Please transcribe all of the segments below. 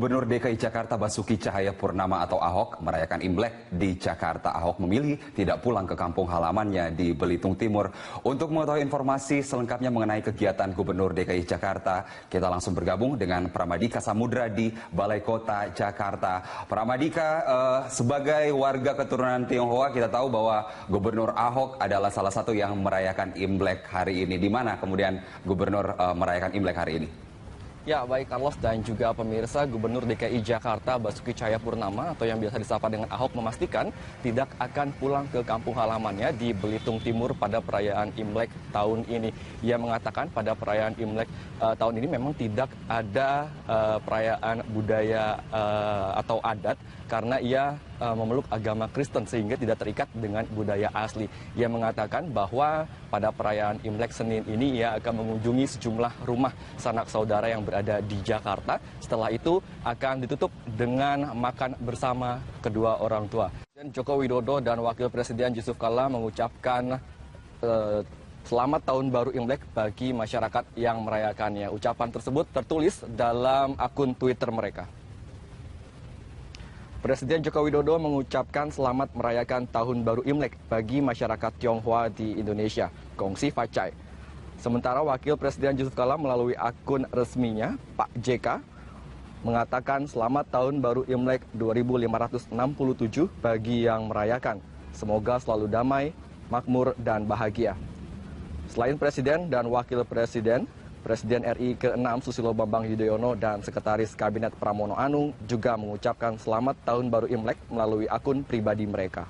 Gubernur DKI Jakarta Basuki Cahayapurnama atau Ahok merayakan Imlek di Jakarta. Ahok memilih tidak pulang ke kampung halamannya di Belitung Timur. Untuk mengetahui informasi selengkapnya mengenai kegiatan Gubernur DKI Jakarta, kita langsung bergabung dengan Pramadika Samudra di Balai Kota Jakarta. Pramadika, sebagai warga keturunan Tionghoa, kita tahu bahwa Gubernur Ahok adalah salah satu yang merayakan Imlek hari ini. Di mana kemudian Gubernur merayakan Imlek hari ini? Ya, baik Carlos dan juga pemirsa, Gubernur DKI Jakarta Basuki Cahayapurnama atau yang biasa disapa dengan Ahok memastikan tidak akan pulang ke kampung halamannya di Belitung Timur pada perayaan Imlek tahun ini. Ia mengatakan pada perayaan Imlek tahun ini memang tidak ada perayaan budaya atau adat karena ia memeluk agama Kristen sehingga tidak terikat dengan budaya asli. Ia mengatakan bahwa pada perayaan Imlek Senin ini ia akan mengunjungi sejumlah rumah sanak saudara yang berada di Jakarta. Setelah itu akan ditutup dengan makan bersama kedua orang tua. Dan Joko Widodo dan Wakil Presiden Yusuf Kala mengucapkan selamat tahun baru Imlek bagi masyarakat yang merayakannya. Ucapan tersebut tertulis dalam akun Twitter mereka. Presiden Joko Widodo mengucapkan selamat merayakan Tahun Baru Imlek bagi masyarakat Tionghoa di Indonesia, Kongsi Facai. Sementara Wakil Presiden Yusuf Kala melalui akun resminya, Pak JK, mengatakan selamat Tahun Baru Imlek 2567 bagi yang merayakan. Semoga selalu damai, makmur, dan bahagia. Selain Presiden dan Wakil Presiden, Presiden RI ke-6 Susilo Bambang Yudhoyono dan Sekretaris Kabinet Pramono Anung juga mengucapkan selamat Tahun Baru Imlek melalui akun pribadi mereka.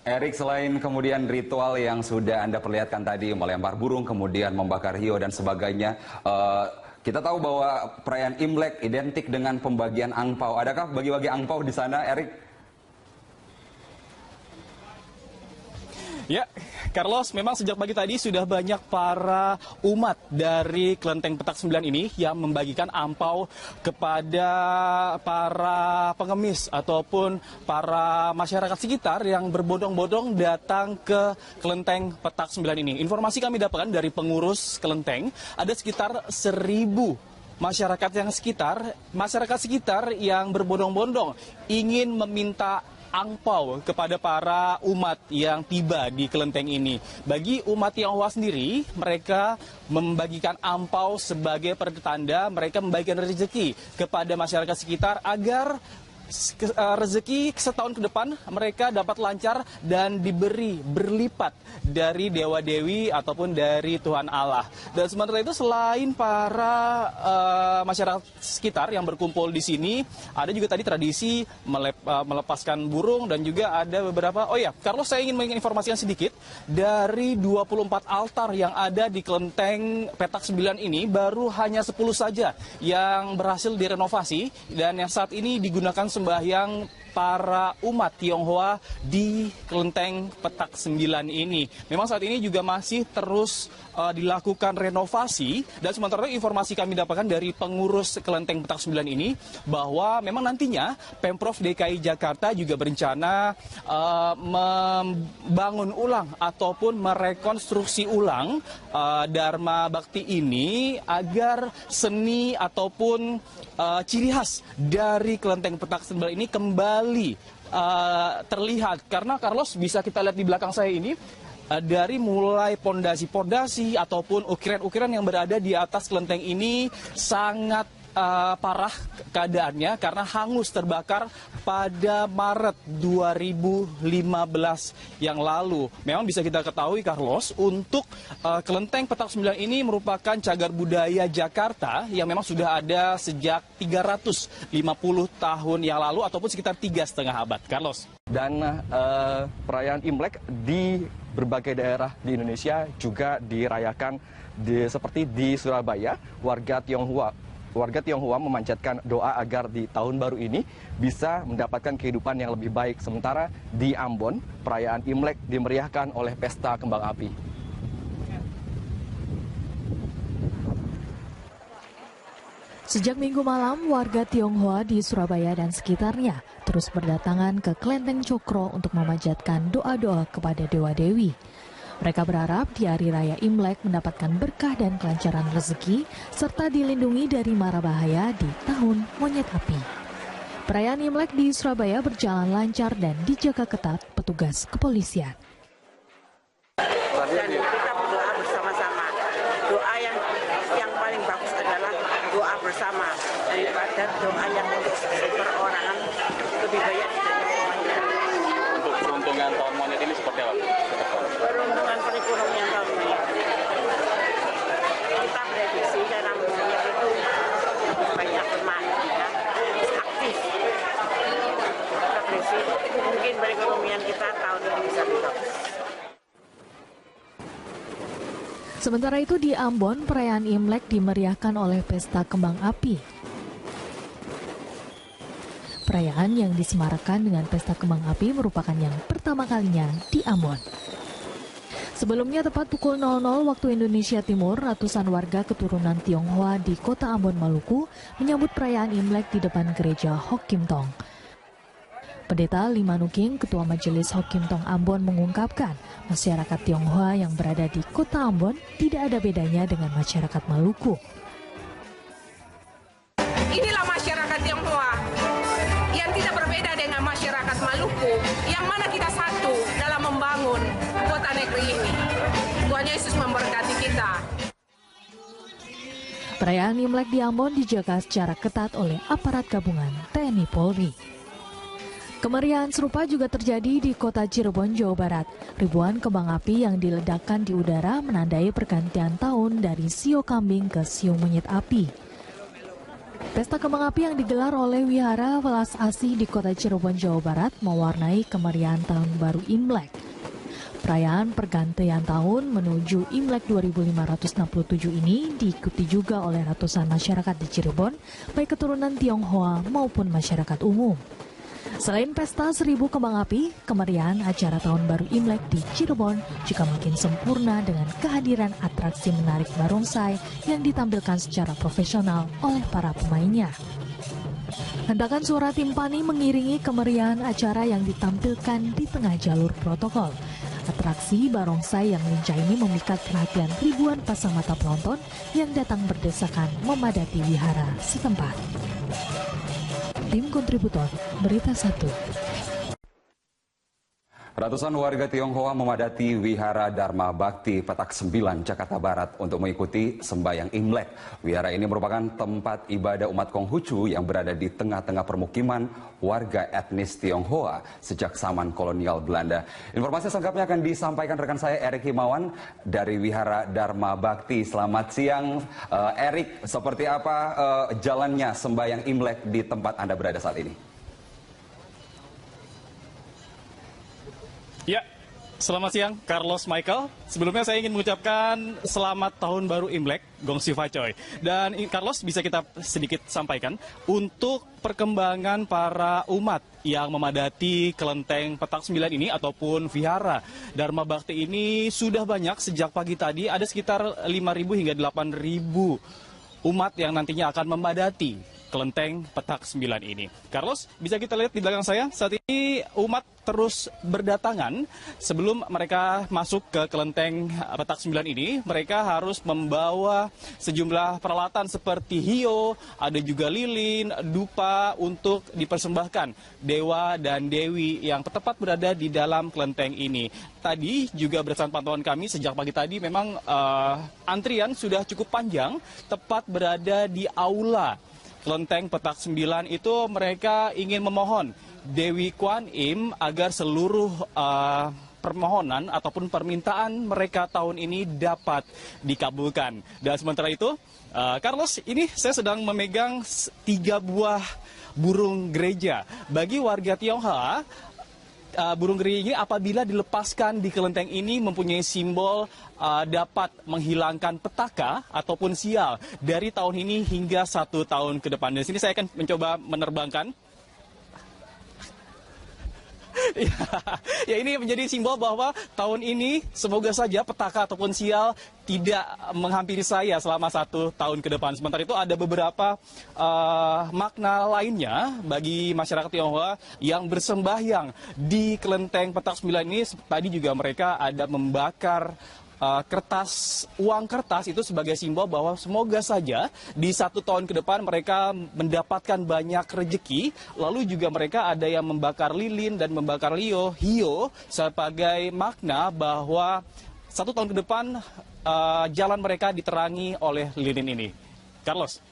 Erik, selain kemudian ritual yang sudah Anda perlihatkan tadi, melempar burung, kemudian membakar hiyo dan sebagainya, kita tahu bahwa perayaan Imlek identik dengan pembagian angpau. Adakah bagi-bagi angpau di sana, Erik? Ya, Carlos, memang sejak pagi tadi sudah banyak para umat dari Kelenteng Petak 9 ini yang membagikan angpau kepada para pengemis ataupun para masyarakat sekitar yang berbondong-bondong datang ke Kelenteng Petak 9 ini. Informasi kami dapatkan dari pengurus Kelenteng, ada sekitar 1.000 masyarakat sekitar yang berbondong-bondong ingin meminta angpau kepada para umat yang tiba di kelenteng ini. Bagi umat Tionghoa sendiri, mereka membagikan angpau sebagai pertanda mereka membagikan rezeki kepada masyarakat sekitar agar rezeki setahun ke depan mereka dapat lancar dan diberi berlipat dari dewa-dewi ataupun dari Tuhan Allah. Dan sementara itu selain para masyarakat sekitar yang berkumpul di sini, ada juga tadi tradisi melepaskan burung dan juga ada beberapa, Carlos, saya ingin menginformasikan sedikit, dari 24 altar yang ada di Kelenteng Petak 9 ini baru hanya 10 saja yang berhasil direnovasi dan yang saat ini digunakan sembahyang para umat Tionghoa di Kelenteng Petak 9 ini. Memang saat ini juga masih terus dilakukan renovasi dan sementara itu informasi kami dapatkan dari pengurus Kelenteng Petak 9 ini bahwa memang nantinya Pemprov DKI Jakarta juga berencana membangun ulang ataupun merekonstruksi ulang Dharma Bakti ini agar seni ataupun ciri khas dari Kelenteng Petak 9 ini kembali terlihat. Karena Carlos, bisa kita lihat di belakang saya ini, dari mulai pondasi-pondasi ataupun ukiran-ukiran yang berada di atas kelenteng ini sangat parah keadaannya karena hangus terbakar pada Maret 2015 yang lalu. Memang bisa kita ketahui, Carlos, untuk Kelenteng Petak 9 ini merupakan cagar budaya Jakarta yang memang sudah ada sejak 350 tahun yang lalu ataupun sekitar 3,5 abad. Carlos. Dan perayaan Imlek di berbagai daerah di Indonesia juga dirayakan seperti di Surabaya. Warga Tionghoa memanjatkan doa agar di tahun baru ini bisa mendapatkan kehidupan yang lebih baik. Sementara di Ambon, perayaan Imlek dimeriahkan oleh pesta kembang api. Sejak Minggu malam, warga Tionghoa di Surabaya dan sekitarnya terus berdatangan ke Klenteng Cokro untuk memanjatkan doa-doa kepada Dewa-Dewi. Mereka berharap di Hari Raya Imlek mendapatkan berkah dan kelancaran rezeki, serta dilindungi dari mara bahaya di tahun monyet api. Perayaan Imlek di Surabaya berjalan lancar dan dijaga ketat petugas kepolisian. Dan kita berdoa bersama-sama. Doa yang paling bagus adalah doa bersama daripada doa yang untuk perorangan lebih banyak dibanding. Untuk peruntungan tahun monyet ini seperti apa? Peruntungan perekonomian tahun ini kita prediksi karena monyet itu banyak bermain, ya, aktif. Kita prediksi mungkin perekonomian kita tahun ini bisa lebih bagus. Sementara itu di Ambon, perayaan Imlek dimeriahkan oleh pesta kembang api. Perayaan yang disemarakan dengan pesta kembang api merupakan yang pertama kalinya di Ambon. Sebelumnya tepat pukul 00 waktu Indonesia Timur, ratusan warga keturunan Tionghoa di kota Ambon, Maluku menyambut perayaan Imlek di depan gereja Hok Kim Tong. Pendeta Lima Nuking, Ketua Majelis Hok Kim Tong Ambon mengungkapkan, masyarakat Tionghoa yang berada di kota Ambon tidak ada bedanya dengan masyarakat Maluku. Inilah masyarakat Tionghoa yang tidak berbeda dengan masyarakat Maluku, yang mana kita satu dalam membangun kota negeri ini. Tuhan Yesus memberkati kita. Perayaan Imlek di Ambon dijaga secara ketat oleh aparat gabungan TNI Polri. Kemeriahan serupa juga terjadi di kota Cirebon, Jawa Barat. Ribuan kembang api yang diledakkan di udara menandai pergantian tahun dari sio kambing ke sio monyet api. Pesta kembang api yang digelar oleh Wihara Welas Asih di kota Cirebon, Jawa Barat mewarnai kemeriahan tahun baru Imlek. Perayaan pergantian tahun menuju Imlek 2567 ini diikuti juga oleh ratusan masyarakat di Cirebon, baik keturunan Tionghoa maupun masyarakat umum. Selain pesta 1000 kembang api, kemeriahan acara Tahun Baru Imlek di Cirebon juga makin sempurna dengan kehadiran atraksi menarik barongsai yang ditampilkan secara profesional oleh para pemainnya. Hentakan suara timpani mengiringi kemeriahan acara yang ditampilkan di tengah jalur protokol. Atraksi barongsai yang lincah ini memikat perhatian ribuan pasang mata penonton yang datang berdesakan memadati wihara setempat. Tim kontributor Berita 1. Ratusan warga Tionghoa memadati Wihara Dharma Bakti Petak 9, Jakarta Barat untuk mengikuti sembahyang Imlek. Wihara ini merupakan tempat ibadah umat Konghucu yang berada di tengah-tengah permukiman warga etnis Tionghoa sejak zaman kolonial Belanda. Informasi selengkapnya akan disampaikan rekan saya Erik Himawan dari Wihara Dharma Bakti. Selamat siang Erik, seperti apa jalannya sembahyang Imlek di tempat Anda berada saat ini? Ya, selamat siang Carlos Michael. Sebelumnya saya ingin mengucapkan selamat tahun baru Imlek, Gong Siva Choi. Dan Carlos, bisa kita sedikit sampaikan untuk perkembangan para umat yang memadati kelenteng Petak 9 ini ataupun Vihara Dharma Bakti ini sudah banyak sejak pagi tadi. Ada sekitar 5.000 hingga 8.000 umat yang nantinya akan memadati kelenteng Petak 9 ini. Carlos, bisa kita lihat di belakang saya, saat ini umat terus berdatangan. Sebelum mereka masuk ke kelenteng Petak 9 ini, mereka harus membawa sejumlah peralatan seperti hiyo, ada juga lilin, dupa untuk dipersembahkan dewa dan dewi yang tepat berada di dalam kelenteng ini. Tadi juga berdasarkan pantauan kami sejak pagi tadi memang antrian sudah cukup panjang, tepat berada di aula kelenteng Petak 9 itu. Mereka ingin memohon Dewi Kuan Im agar seluruh permohonan ataupun permintaan mereka tahun ini dapat dikabulkan. Dan sementara itu, Carlos, ini saya sedang memegang 3 buah burung gereja. Bagi warga Tionghoa, burung gereja ini apabila dilepaskan di kelenteng ini mempunyai simbol dapat menghilangkan petaka ataupun sial dari tahun ini hingga 1 tahun ke depan. Dan sini saya akan mencoba menerbangkan. Ya, ini menjadi simbol bahwa tahun ini semoga saja petaka ataupun sial tidak menghampiri saya selama 1 tahun ke depan. Sementara itu ada beberapa makna lainnya bagi masyarakat Tionghoa yang bersembahyang di kelenteng petak 9 ini. Tadi juga mereka ada membakar uang kertas itu sebagai simbol bahwa semoga saja di 1 tahun ke depan mereka mendapatkan banyak rejeki. Lalu juga mereka ada yang membakar lilin dan membakar hio sebagai makna bahwa 1 tahun ke depan jalan mereka diterangi oleh lilin ini. Carlos.